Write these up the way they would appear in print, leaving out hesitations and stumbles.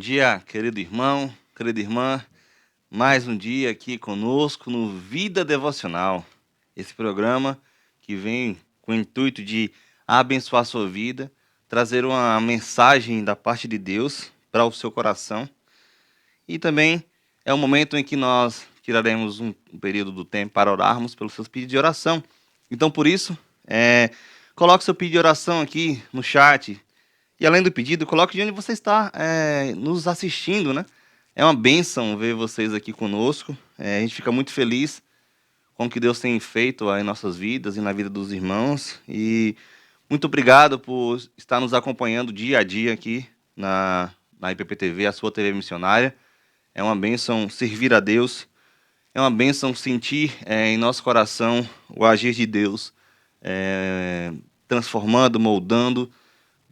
dia, querido irmão, querida irmã. Mais um dia aqui conosco no Vida Devocional. Esse programa que vem com o intuito de abençoar a sua vida, trazer uma mensagem da parte de Deus para o seu coração. E também é um momento em que nós tiraremos um período do tempo para orarmos pelos seus pedidos de oração. Então, por isso, coloque seu pedido de oração aqui no chat. E além do pedido, coloque de onde você está nos assistindo, né? É uma bênção ver vocês aqui conosco. A gente fica muito feliz com o que Deus tem feito em nossas vidas e na vida dos irmãos. E muito obrigado por estar nos acompanhando dia a dia aqui na IPPTV, a sua TV missionária. É uma bênção servir a Deus. É uma bênção sentir em nosso coração o agir de Deus, transformando, moldando,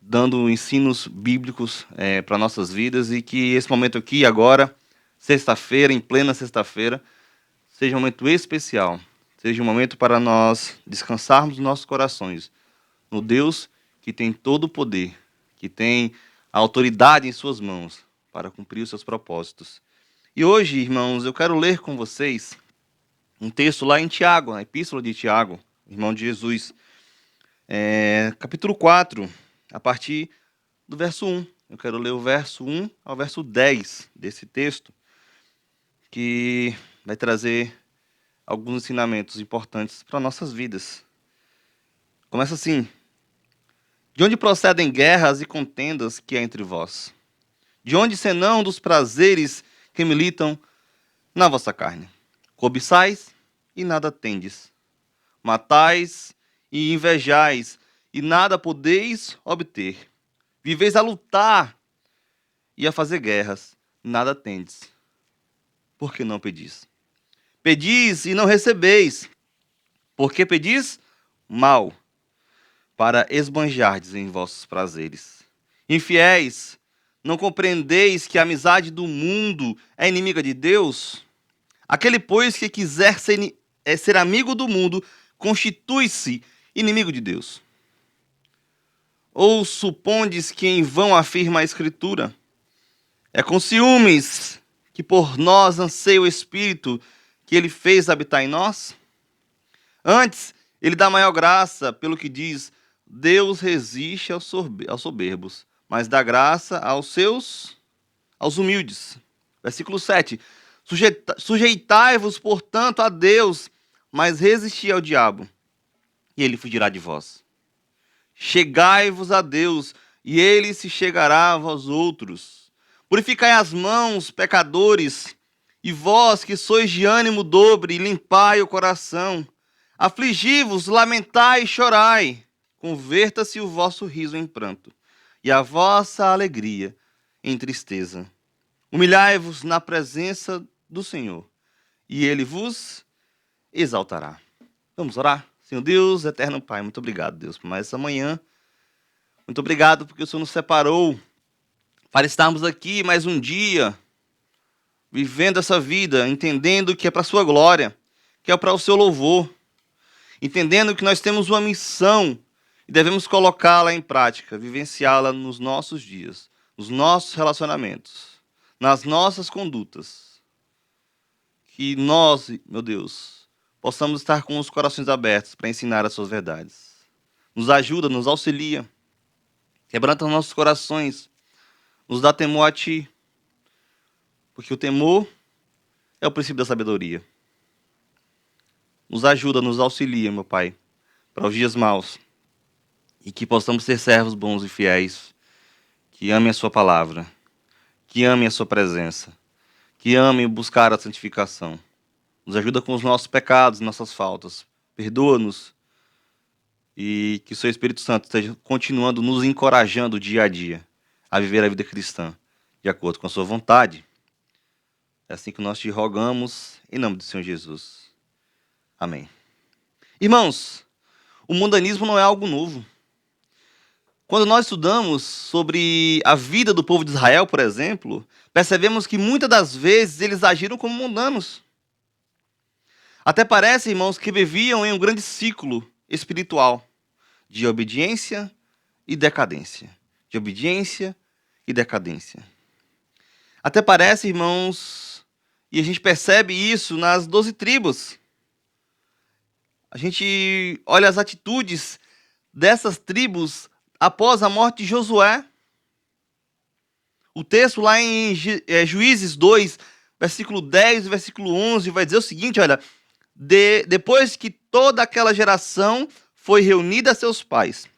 dando ensinos bíblicos para nossas vidas, e que esse momento aqui, agora, sexta-feira, em plena sexta-feira, seja um momento especial, seja um momento para nós descansarmos nossos corações no Deus que tem todo o poder, que tem a autoridade em suas mãos para cumprir os seus propósitos. E hoje, irmãos, eu quero ler com vocês um texto lá em Tiago, a Epístola de Tiago, irmão de Jesus, capítulo 4, a partir do verso 1. Eu quero ler o verso 1 ao verso 10 desse texto, que vai trazer alguns ensinamentos importantes para nossas vidas. Começa assim: de onde procedem guerras e contendas que há entre vós? De onde, senão dos prazeres que militam na vossa carne? Cobiçais e nada tendes. Matais e invejais e nada podeis obter. Viveis a lutar e a fazer guerras, nada tendes. Por que não pedis? Pedis e não recebeis. Por que pedis? Mal, para esbanjardes em vossos prazeres. Infiéis, não compreendeis que a amizade do mundo é inimiga de Deus? Aquele, pois, que quiser ser amigo do mundo, constitui-se inimigo de Deus. Ou supondes que em vão afirma a Escritura? É com ciúmes que por nós anseia o Espírito que ele fez habitar em nós? Antes, ele dá maior graça, pelo que diz: Deus resiste aos soberbos, mas dá graça aos humildes. Versículo 7. Sujeitai-vos, portanto, a Deus, mas resisti ao diabo, e ele fugirá de vós. Chegai-vos a Deus, e ele se chegará a vós outros. Purificai as mãos, pecadores, e vós que sois de ânimo dobre, limpai o coração. Afligi-vos, lamentai e chorai. Converta-se o vosso riso em pranto, e a vossa alegria em tristeza. Humilhai-vos na presença do Senhor, e ele vos exaltará. Vamos orar? Senhor Deus, eterno Pai, muito obrigado, Deus, por mais essa manhã. Muito obrigado porque o Senhor nos separou para estarmos aqui mais um dia, vivendo essa vida, entendendo que é para a sua glória, que é para o seu louvor, entendendo que nós temos uma missão e devemos colocá-la em prática, vivenciá-la nos nossos dias, nos nossos relacionamentos, nas nossas condutas. Que nós, meu Deus, possamos estar com os corações abertos para ensinar as suas verdades. Nos ajuda, nos auxilia, quebranta os nossos corações, nos dá temor a Ti, porque o temor é o princípio da sabedoria. Nos ajuda, nos auxilia, meu Pai, para os dias maus, e que possamos ser servos bons e fiéis, que amem a Sua palavra, que amem a Sua presença, que amem buscar a santificação. Nos ajuda com os nossos pecados, nossas faltas. Perdoa-nos, e que o Seu Espírito Santo esteja continuando nos encorajando dia a dia a viver a vida cristã de acordo com a Sua vontade. É assim que nós te rogamos, em nome do Senhor Jesus. Amém. Irmãos, o mundanismo não é algo novo. Quando nós estudamos sobre a vida do povo de Israel, por exemplo, percebemos que muitas das vezes eles agiram como mundanos. Até parece, irmãos, que viviam em um grande ciclo espiritual de obediência e decadência. De obediência e decadência. Até parece, irmãos, e a gente percebe isso nas 12 tribos. A gente olha as atitudes dessas tribos após a morte de Josué. O texto lá em Juízes 2, versículo 10 e versículo 11, vai dizer o seguinte, olha, depois que toda aquela geração foi reunida a seus pais,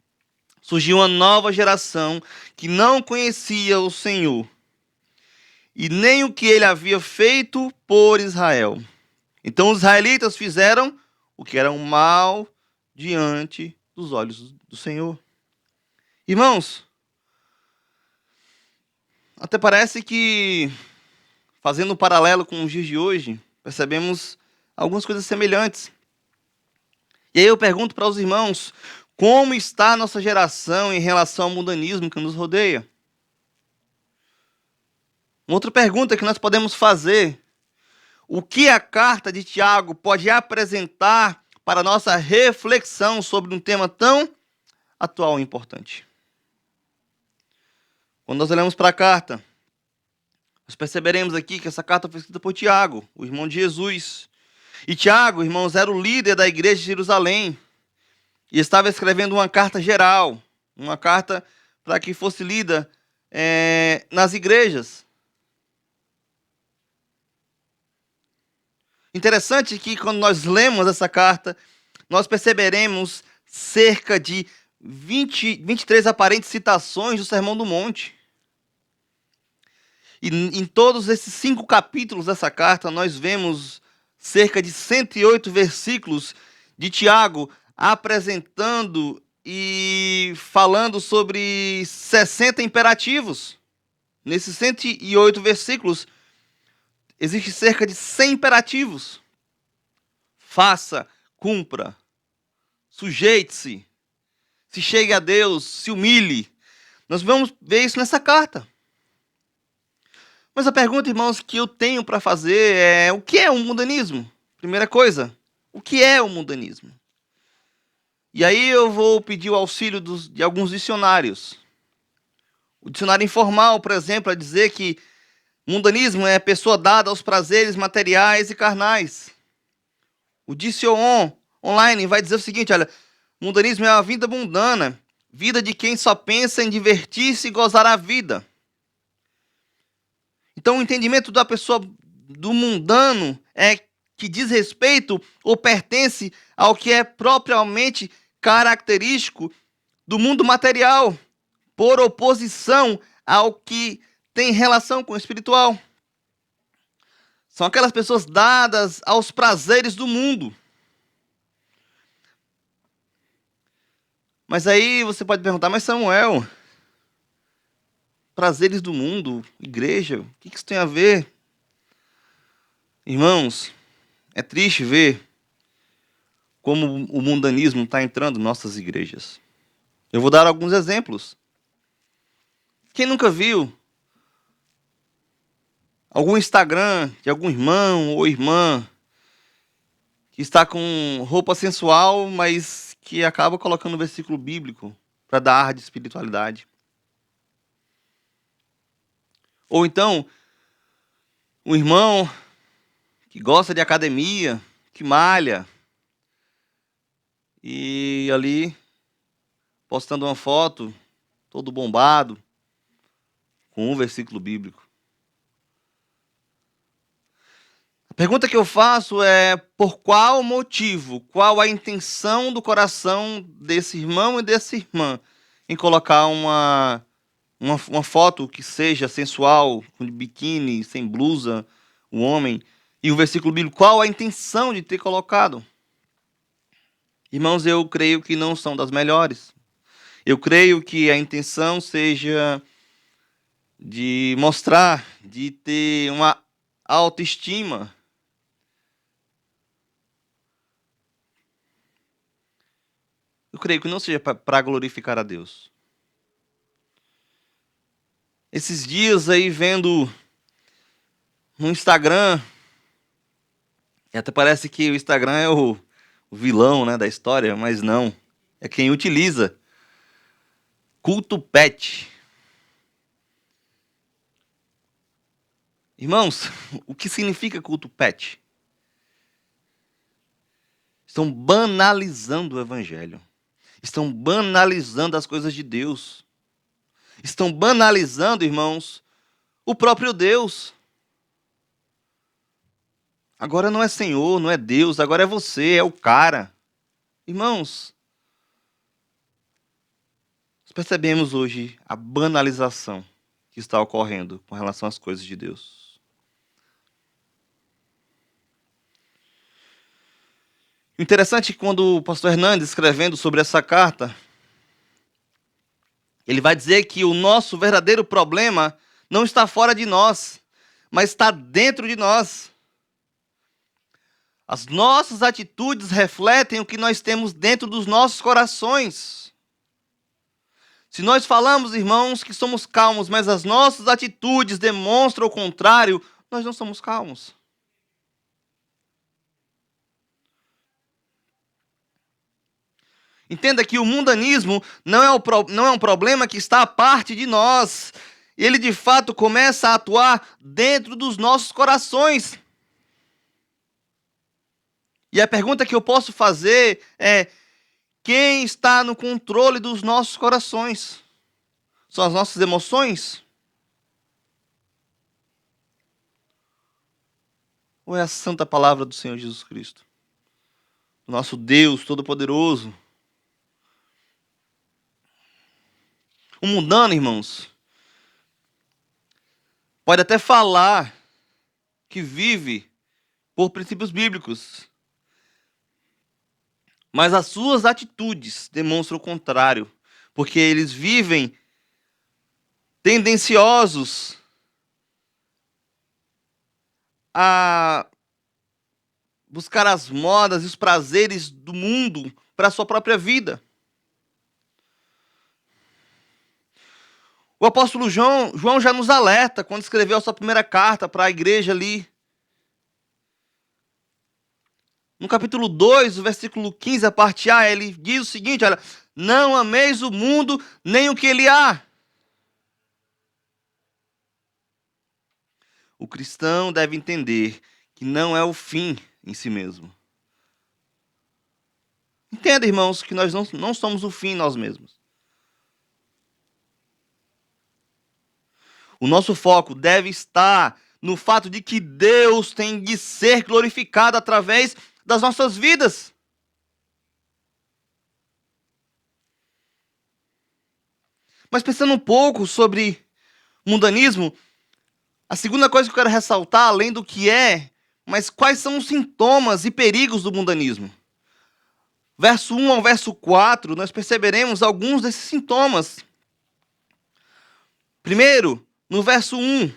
surgiu uma nova geração que não conhecia o Senhor e nem o que ele havia feito por Israel. Então os israelitas fizeram o que era mal diante dos olhos do Senhor. Irmãos, até parece que, fazendo um paralelo com os dias de hoje, percebemos algumas coisas semelhantes. E aí eu pergunto para os irmãos, como está a nossa geração em relação ao mundanismo que nos rodeia? Uma outra pergunta que nós podemos fazer: o que a carta de Tiago pode apresentar para a nossa reflexão sobre um tema tão atual e importante? Quando nós olhamos para a carta, nós perceberemos aqui que essa carta foi escrita por Tiago, o irmão de Jesus. E Tiago, irmãos, era o líder da igreja de Jerusalém e estava escrevendo uma carta geral, uma carta para que fosse lida nas igrejas. Interessante que quando nós lemos essa carta, nós perceberemos cerca de 23 aparentes citações do Sermão do Monte. E em todos esses 5 capítulos dessa carta, nós vemos cerca de 108 versículos de Tiago apresentando e falando sobre 60 imperativos. Nesses 108 versículos, existe cerca de 100 imperativos. Faça, cumpra, sujeite-se, se chegue a Deus, se humilhe. Nós vamos ver isso nessa carta. Mas a pergunta, irmãos, que eu tenho para fazer é: o que é o mundanismo? Primeira coisa, o que é o mundanismo? E aí eu vou pedir o auxílio de alguns dicionários. O dicionário informal, por exemplo, vai dizer que mundanismo é pessoa dada aos prazeres materiais e carnais. O Dicionon online vai dizer o seguinte, olha, mundanismo é a vida mundana, vida de quem só pensa em divertir-se e gozar a vida. Então, o entendimento da pessoa do mundano é que diz respeito ou pertence ao que é propriamente característico do mundo material, por oposição ao que tem relação com o espiritual. São aquelas pessoas dadas aos prazeres do mundo. Mas aí você pode perguntar, mas Samuel, prazeres do mundo, igreja, o que isso tem a ver? Irmãos, é triste ver como o mundanismo está entrando em nossas igrejas. Eu vou dar alguns exemplos. Quem nunca viu algum Instagram de algum irmão ou irmã que está com roupa sensual, mas que acaba colocando um versículo bíblico para dar ar de espiritualidade? Ou então, um irmão que gosta de academia, que malha, e ali postando uma foto, todo bombado, com um versículo bíblico. A pergunta que eu faço é: por qual motivo, qual a intenção do coração desse irmão e dessa irmã em colocar uma foto que seja sensual, com biquíni, sem blusa, o homem, e o versículo bíblico, qual a intenção de ter colocado? Irmãos, eu creio que não são das melhores. Eu creio que a intenção seja de mostrar, de ter uma autoestima. Eu creio que não seja para glorificar a Deus. Esses dias aí vendo no Instagram, e até parece que o Instagram é o vilão, né, da história, mas não. É quem utiliza. Culto pet. Irmãos, o que significa culto pet? Estão banalizando o evangelho. Estão banalizando as coisas de Deus. Estão banalizando, irmãos, o próprio Deus. Agora não é Senhor, não é Deus, agora é você, é o cara. Irmãos, nós percebemos hoje a banalização que está ocorrendo com relação às coisas de Deus. O interessante é que quando o pastor Hernandes, escrevendo sobre essa carta, ele vai dizer que o nosso verdadeiro problema não está fora de nós, mas está dentro de nós. As nossas atitudes refletem o que nós temos dentro dos nossos corações. Se nós falamos, irmãos, que somos calmos, mas as nossas atitudes demonstram o contrário, nós não somos calmos. Entenda que o mundanismo não é um problema que está à parte de nós. Ele, de fato, começa a atuar dentro dos nossos corações. E a pergunta que eu posso fazer é: quem está no controle dos nossos corações? São as nossas emoções? Ou é a santa palavra do Senhor Jesus Cristo? O nosso Deus Todo-Poderoso. O mundano, irmãos, pode até falar que vive por princípios bíblicos, mas as suas atitudes demonstram o contrário, porque eles vivem tendenciosos a buscar as modas e os prazeres do mundo para a sua própria vida. O apóstolo João já nos alerta quando escreveu a sua primeira carta para a igreja ali. No capítulo 2, o versículo 15, a parte A, ele diz o seguinte, olha: não ameis o mundo, nem o que ele há. O cristão deve entender que não é o fim em si mesmo. Entenda, irmãos, que nós não somos o fim em nós mesmos. O nosso foco deve estar no fato de que Deus tem de ser glorificado através das nossas vidas. Mas pensando um pouco sobre mundanismo, a segunda coisa que eu quero ressaltar, além do que é, mas quais são os sintomas e perigos do mundanismo? Verso 1 ao verso 4, nós perceberemos alguns desses sintomas. Primeiro, no verso 1,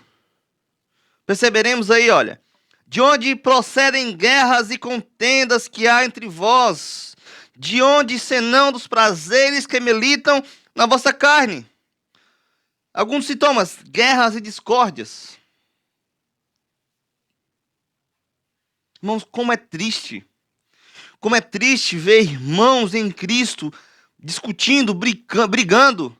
perceberemos aí, olha: de onde procedem guerras e contendas que há entre vós? De onde, senão dos prazeres que militam na vossa carne? Alguns sintomas: guerras e discórdias. Irmãos, como é triste. Como é triste ver irmãos em Cristo discutindo, brigando,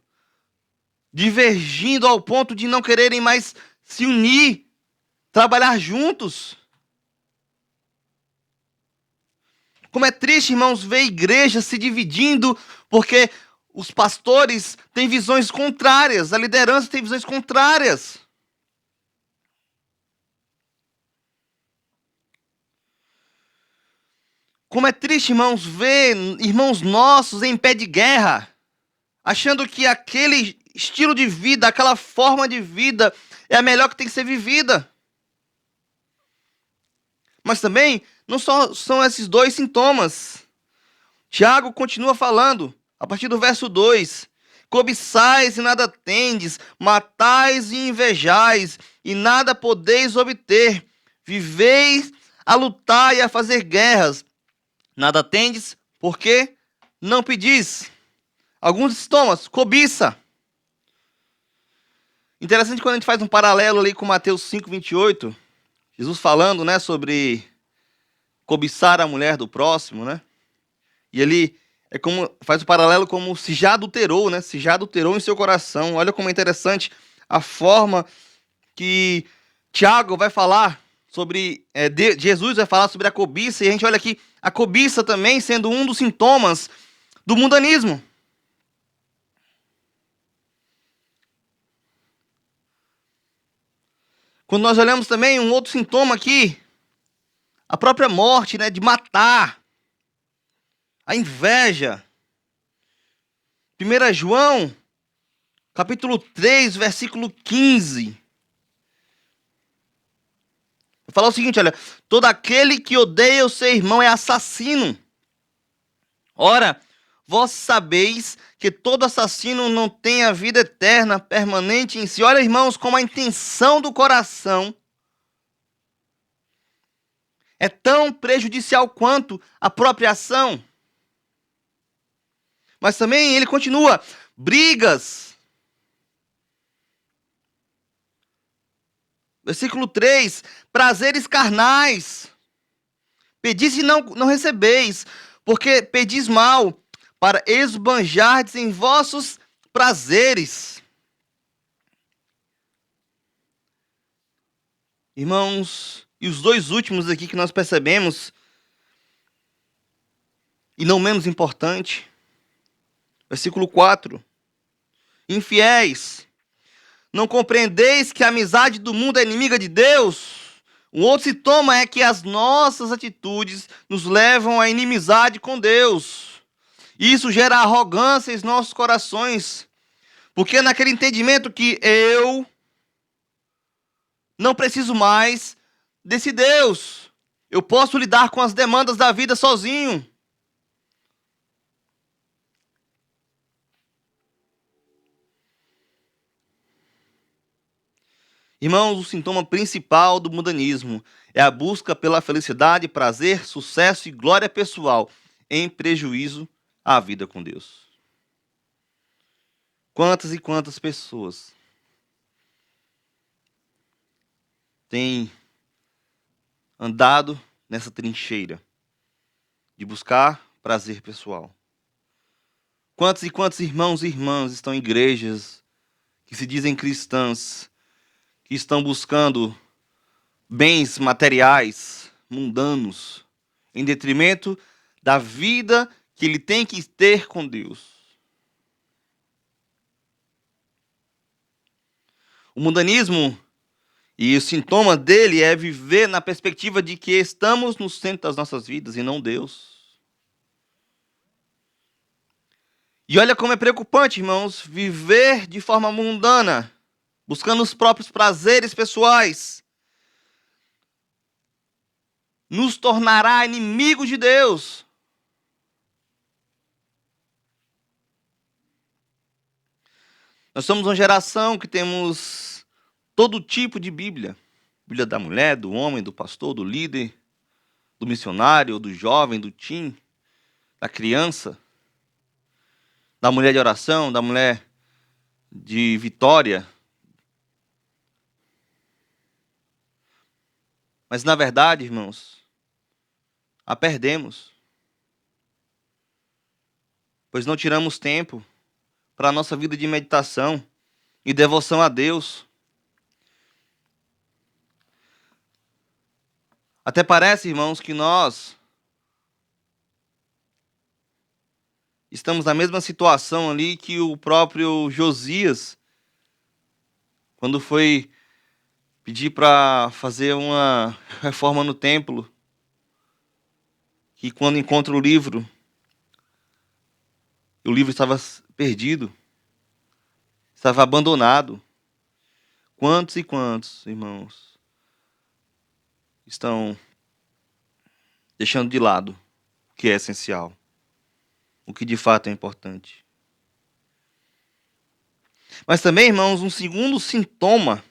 divergindo ao ponto de não quererem mais se unir, trabalhar juntos. Como é triste, irmãos, ver igrejas se dividindo porque os pastores têm visões contrárias, a liderança tem visões contrárias. Como é triste, irmãos, ver irmãos nossos em pé de guerra, achando que aquele estilo de vida, aquela forma de vida é a melhor que tem que ser vivida. Mas também não só são esses dois sintomas. Tiago continua falando, a partir do verso 2: cobiçais e nada tendes, matais e invejais, e nada podeis obter. Viveis a lutar e a fazer guerras. Nada tendes, porque não pedis. Alguns sintomas: cobiça. Interessante quando a gente faz um paralelo ali com Mateus 5:28, Jesus falando, né, sobre cobiçar a mulher do próximo, né? E ele faz o paralelo como se já adulterou, né? Se já adulterou em seu coração. Olha como é interessante a forma que Tiago vai falar sobre, Jesus vai falar sobre a cobiça, e a gente olha aqui a cobiça também sendo um dos sintomas do mundanismo. Quando nós olhamos também um outro sintoma aqui, a própria morte, né, de matar, a inveja. 1 João, capítulo 3, versículo 15. Vai falar o seguinte, olha, todo aquele que odeia o seu irmão é assassino. Ora, vós sabeis que todo assassino não tem a vida eterna permanente em si. Olha, irmãos, como a intenção do coração é tão prejudicial quanto a própria ação. Mas também ele continua, brigas. Versículo 3, prazeres carnais. Pedis e não recebeis, porque pedis mal, para esbanjardes em vossos prazeres. Irmãos, e os dois últimos aqui que nós percebemos, e não menos importante, versículo 4. Infiéis, não compreendeis que a amizade do mundo é inimiga de Deus? Um outro sintoma é que as nossas atitudes nos levam à inimizade com Deus. Isso gera arrogância em nossos corações, porque naquele entendimento que eu não preciso mais desse Deus. Eu posso lidar com as demandas da vida sozinho. Irmãos, o sintoma principal do mundanismo é a busca pela felicidade, prazer, sucesso e glória pessoal, em prejuízo à vida com Deus. Quantas e quantas pessoas têm andado nessa trincheira de buscar prazer pessoal? Quantos e quantos irmãos e irmãs estão em igrejas que se dizem cristãs, que estão buscando bens materiais, mundanos, em detrimento da vida que ele tem que ter com Deus? O mundanismo e o sintoma dele é viver na perspectiva de que estamos no centro das nossas vidas e não Deus. E olha como é preocupante, irmãos, viver de forma mundana, buscando os próprios prazeres pessoais, nos tornará inimigos de Deus. Nós somos uma geração que temos todo tipo de Bíblia. Bíblia da mulher, do homem, do pastor, do líder, do missionário, do jovem, do teen, da criança, da mulher de oração, da mulher de vitória. Mas na verdade, irmãos, a perdemos. Pois não tiramos tempo para a nossa vida de meditação e devoção a Deus. Até parece, irmãos, que nós estamos na mesma situação ali que o próprio Josias, quando foi pedir para fazer uma reforma no templo, que quando encontra o livro estava perdido, estava abandonado. Quantos e quantos, irmãos, estão deixando de lado o que é essencial, o que de fato é importante? Mas também, irmãos, um segundo sintoma,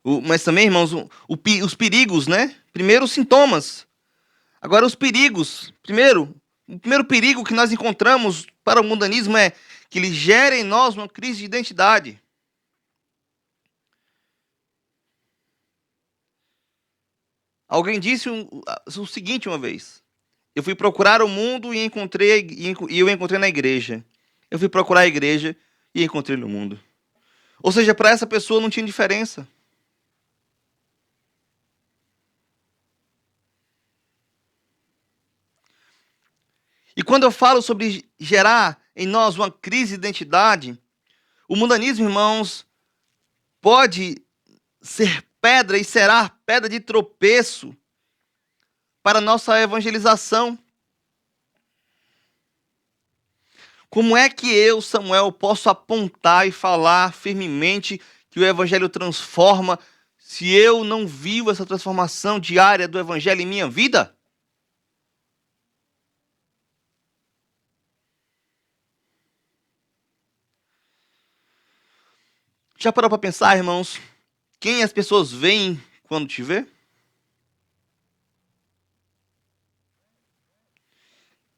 os perigos, né? Primeiro os sintomas, agora os perigos. O primeiro perigo que nós encontramos para o mundanismo é que ele gera em nós uma crise de identidade. Alguém disse o seguinte uma vez: eu fui procurar o mundo e eu encontrei na igreja. Eu fui procurar a igreja e encontrei no mundo. Ou seja, para essa pessoa não tinha diferença. E quando eu falo sobre gerar em nós uma crise de identidade, o mundanismo, irmãos, pode ser pedra e será pedra de tropeço para a nossa evangelização. Como é que eu, Samuel, posso apontar e falar firmemente que o evangelho transforma se eu não vivo essa transformação diária do evangelho em minha vida? Já parou para pensar, irmãos, quem as pessoas veem quando te vê?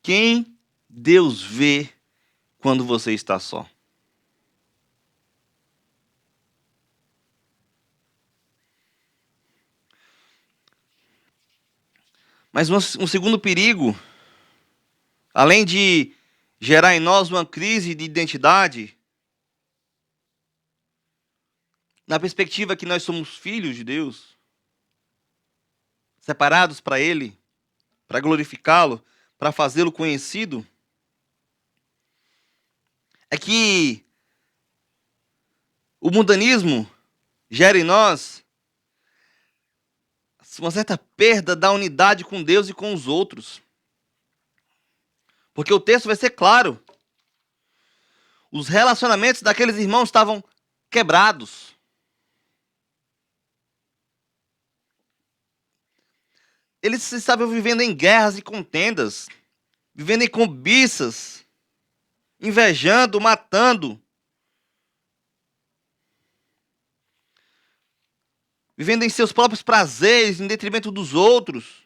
Quem Deus vê quando você está só? Mas um segundo perigo, além de gerar em nós uma crise de identidade, na perspectiva que nós somos filhos de Deus, separados para Ele, para glorificá-lo, para fazê-lo conhecido, é que o mundanismo gera em nós uma certa perda da unidade com Deus e com os outros. Porque o texto vai ser claro. Os relacionamentos daqueles irmãos estavam quebrados. Eles estavam vivendo em guerras e contendas, vivendo em cobiças, invejando, matando, vivendo em seus próprios prazeres, em detrimento dos outros.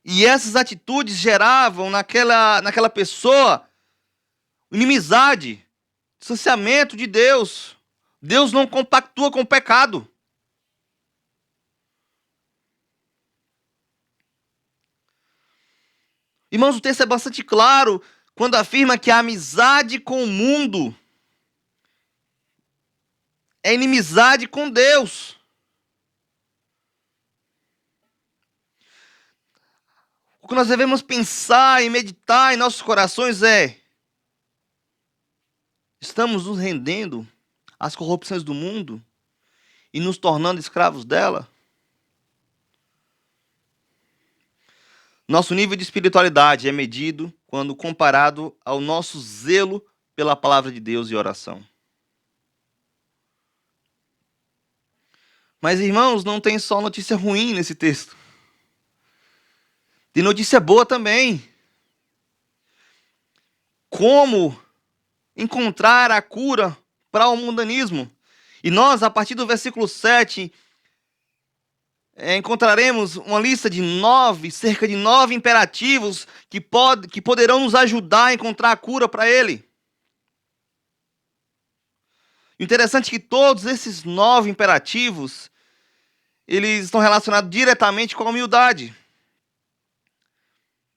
E essas atitudes geravam naquela pessoa inimizade, distanciamento de Deus. Deus não compactua com o pecado. Irmãos, o texto é bastante claro quando afirma que a amizade com o mundo é inimizade com Deus. O que nós devemos pensar e meditar em nossos corações é: estamos nos rendendo às corrupções do mundo e nos tornando escravos dela? Nosso nível de espiritualidade é medido quando comparado ao nosso zelo pela palavra de Deus e oração. Mas, irmãos, não tem só notícia ruim nesse texto. Tem notícia boa também. Como encontrar a cura para o mundanismo? E nós, a partir do versículo 7, encontraremos uma lista de cerca de 9 imperativos que poderão nos ajudar a encontrar a cura para ele. Interessante que todos esses 9 imperativos, eles estão relacionados diretamente com a humildade.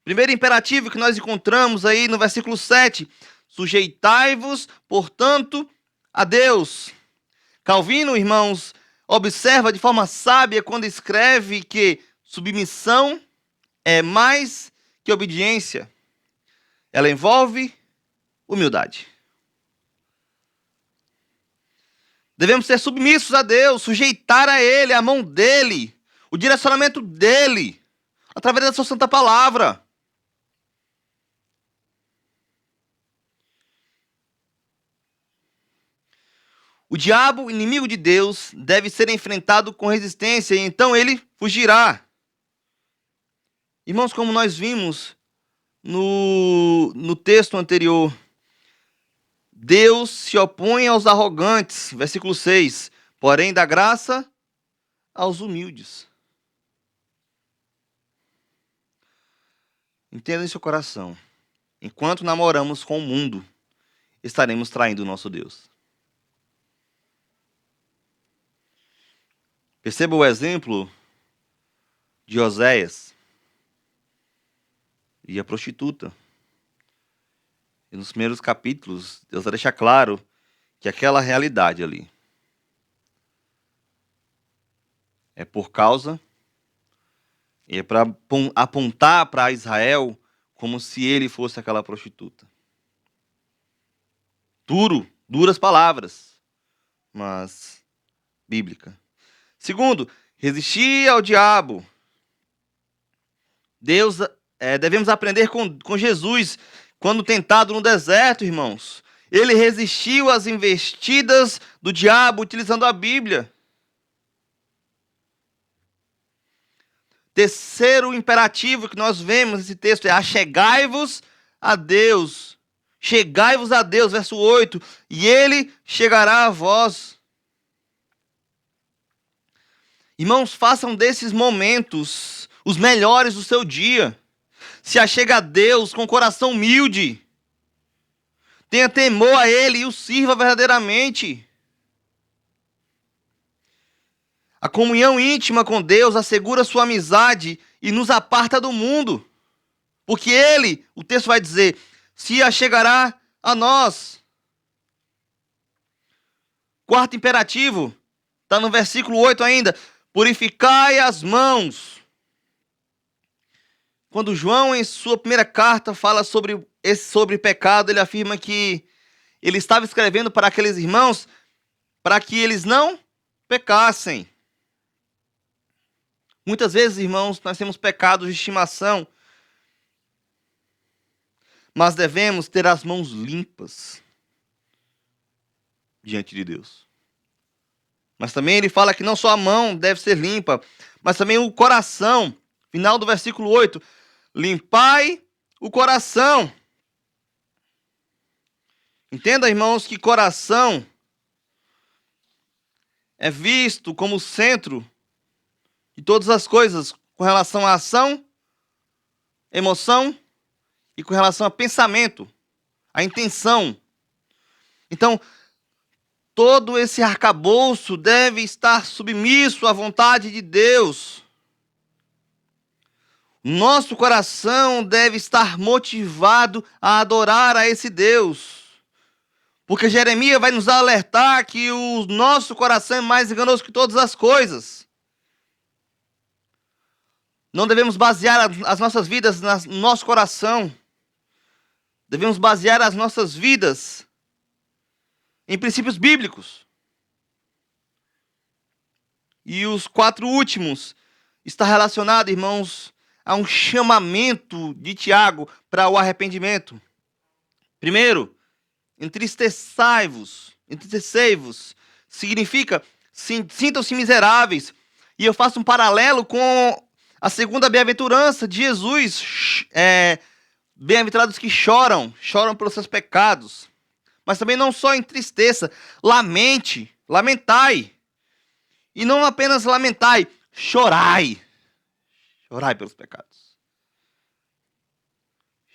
Primeiro imperativo que nós encontramos aí no versículo 7, sujeitai-vos, portanto, a Deus. Calvino, irmãos, observa de forma sábia quando escreve que submissão é mais que obediência. Ela envolve humildade. Devemos ser submissos a Deus, sujeitar a Ele, a mão dEle, o direcionamento dEle, através da sua santa palavra. O diabo, inimigo de Deus, deve ser enfrentado com resistência e então ele fugirá. Irmãos, como nós vimos no texto anterior, Deus se opõe aos arrogantes, versículo 6, porém dá graça aos humildes. Entenda em seu coração, enquanto namoramos com o mundo, estaremos traindo o nosso Deus. Perceba o exemplo de Oséias e a prostituta. E nos primeiros capítulos, Deus vai deixar claro que aquela realidade ali é por causa, e é para apontar para Israel como se ele fosse aquela prostituta. Duras palavras, mas bíblica. Segundo, resistir ao diabo. Devemos aprender com Jesus, quando tentado no deserto, irmãos. Ele resistiu às investidas do diabo utilizando a Bíblia. Terceiro imperativo que nós vemos nesse texto é achegai-vos a Deus. Chegai-vos a Deus, verso 8, e Ele chegará a vós. Irmãos, façam desses momentos os melhores do seu dia. Se achegue a Deus com coração humilde. Tenha temor a Ele e o sirva verdadeiramente. A comunhão íntima com Deus assegura sua amizade e nos aparta do mundo. Porque Ele, o texto vai dizer, se achegará a nós. Quarto imperativo, está no versículo 8 ainda. Purificai as mãos. Quando João, em sua primeira carta, fala sobre pecado, ele afirma que ele estava escrevendo para aqueles irmãos para que eles não pecassem. Muitas vezes, irmãos, nós temos pecados de estimação, mas devemos ter as mãos limpas diante de Deus. Mas também ele fala que não só a mão deve ser limpa, mas também o coração. Final do versículo 8. Limpai o coração. Entenda, irmãos, que coração é visto como o centro de todas as coisas com relação à ação, emoção e com relação a pensamento, a intenção. Então, todo esse arcabouço deve estar submisso à vontade de Deus. Nosso coração deve estar motivado a adorar a esse Deus. Porque Jeremias vai nos alertar que o nosso coração é mais enganoso que todas as coisas. Não devemos basear as nossas vidas no nosso coração. Devemos basear as nossas vidas em princípios bíblicos. E os 4 últimos está relacionado, irmãos, a um chamamento de Tiago para o arrependimento. Primeiro, entristecei-vos, significa sintam-se miseráveis. E eu faço um paralelo com a segunda bem-aventurança de Jesus. Bem-aventurados que choram pelos seus pecados. Mas também não só entristeça, lamentai. E não apenas lamentai, chorai. Chorai pelos pecados.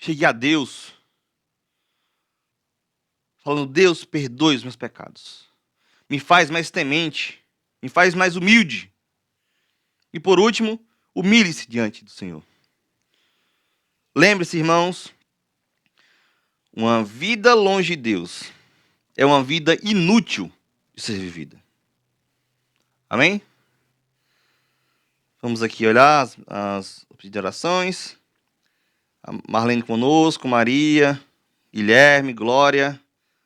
Chegue a Deus, falando, Deus, perdoe os meus pecados. Me faz mais temente, me faz mais humilde. E por último, humilhe-se diante do Senhor. Lembre-se, irmãos, uma vida longe de Deus é uma vida inútil de ser vivida. Amém? Vamos aqui olhar as orações. A Marlene conosco, Maria, Guilherme, Glória,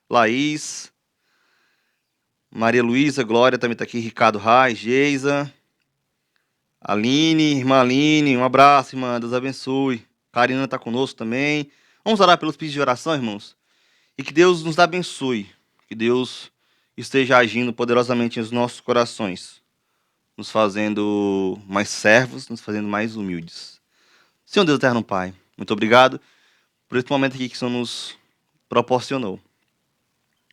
Laís, Maria Luísa, Glória também está aqui, Ricardo Reis, Geisa, Aline, irmã Aline, um abraço, irmã, Deus abençoe. Karina está conosco também. Vamos orar pelos pedidos de oração, irmãos? E que Deus nos abençoe, que Deus esteja agindo poderosamente nos nossos corações, nos fazendo mais servos, nos fazendo mais humildes. Senhor Deus eterno Pai, muito obrigado por esse momento aqui que o Senhor nos proporcionou.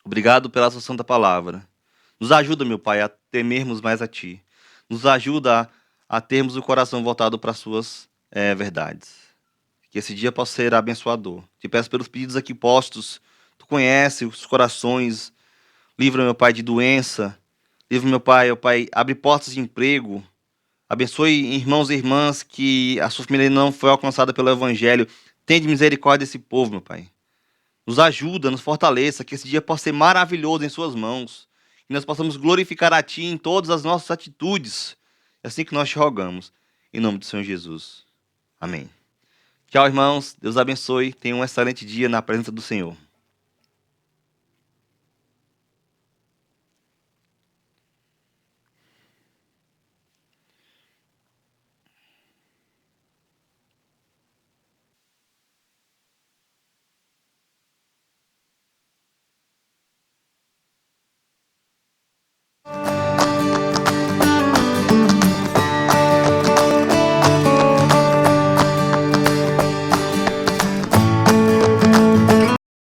Obrigado pela sua santa palavra. Nos ajuda, meu Pai, a temermos mais a Ti. Nos ajuda a termos o coração voltado para as suas verdades. Que esse dia possa ser abençoador. Te peço pelos pedidos aqui postos. Tu conhece os corações. Livra, meu Pai, de doença. Livra, meu Pai, abre portas de emprego. Abençoe irmãos e irmãs que a sua família não foi alcançada pelo Evangelho. Tende misericórdia desse povo, meu Pai. Nos ajuda, nos fortaleça, que esse dia possa ser maravilhoso em suas mãos. Que nós possamos glorificar a Ti em todas as nossas atitudes. É assim que nós te rogamos. Em nome do Senhor Jesus. Amém. Tchau, irmãos. Deus abençoe. Tenham um excelente dia na presença do Senhor.